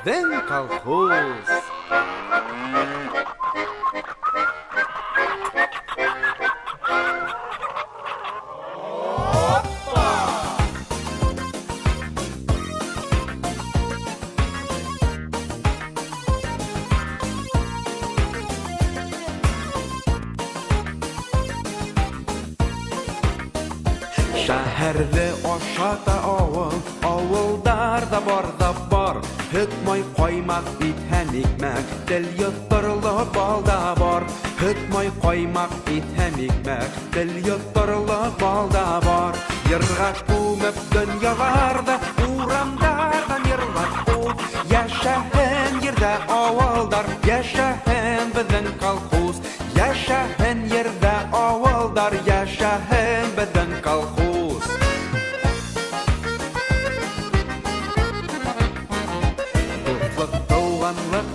bizden kolxoz. Şəhərdə aşağıda avul, avuldarda barda bar. Hütmay qoymaq bitən ikmək, dil yutturulub balda var. Hütmay qoymaq bitən ikmək, dil yutturulub balda var. Yırğaq qumub dünyalarda, uğramdardan yırğaq qul. Yaşahan yerdə avaldar, yaşahan bizden kolxoz. Yaşahan yerdə avaldar, yaşahan bizden kolxoz.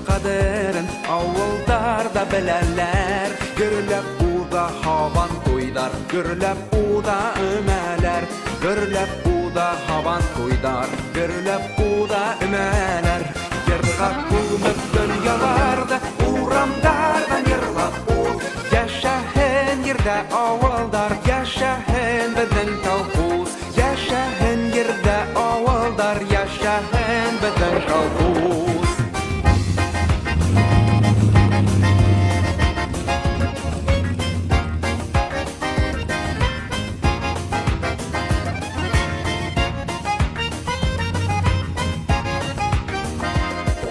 Kaderin avuldarda bilərlər. Görülüb uda havan toydar, görülüb uda ömələr. Görülüb uda havan toydar, görülüb uda ömələr. Yırğaq qumub dünyalarda, uğramdardan yırğaq ul. Yaşahan yerdə avaldar, yaşahan bizden kolxoz. Yaşahan yerdə avaldar, yaşahan bizden kolxoz.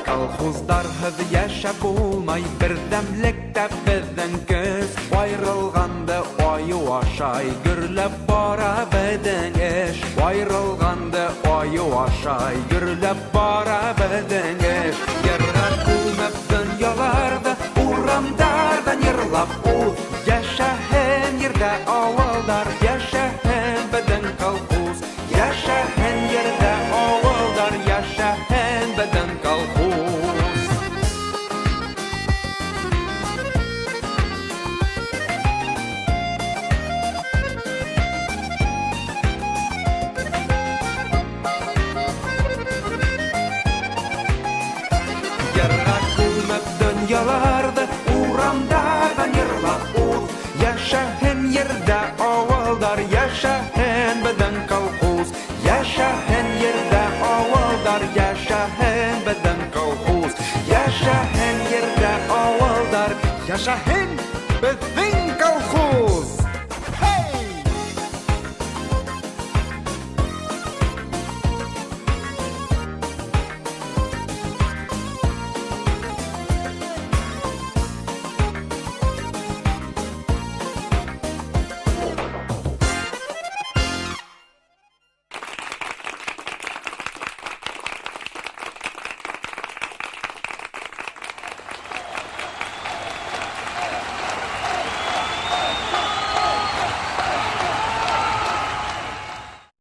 Kolxozlarhız yaşap olmay, birdemlikdə bizden göz. Ayrılğanda ayı aşay, görülüb bara bizden iş. Ayrılğanda ayı aşay, görülüb bara bizden iş. Yırğaq qumub dünyalarda, uğramdardan yırlab ul. Yaşahan yerdə avaldar, yaşahan bizden kolxoz. Yaşahan yerdə avaldar, yaşahan bizden kolxoz. Yırğaq qumub dünyalarda, uğramdardan yırlab ul. Yaşahan yerdə avaldar, yaşahan bizden kolxoz. Yaşahan yerdə avaldar, yaşahan bizden kolxoz. Yaşahan yerdə avaldar, yaşahan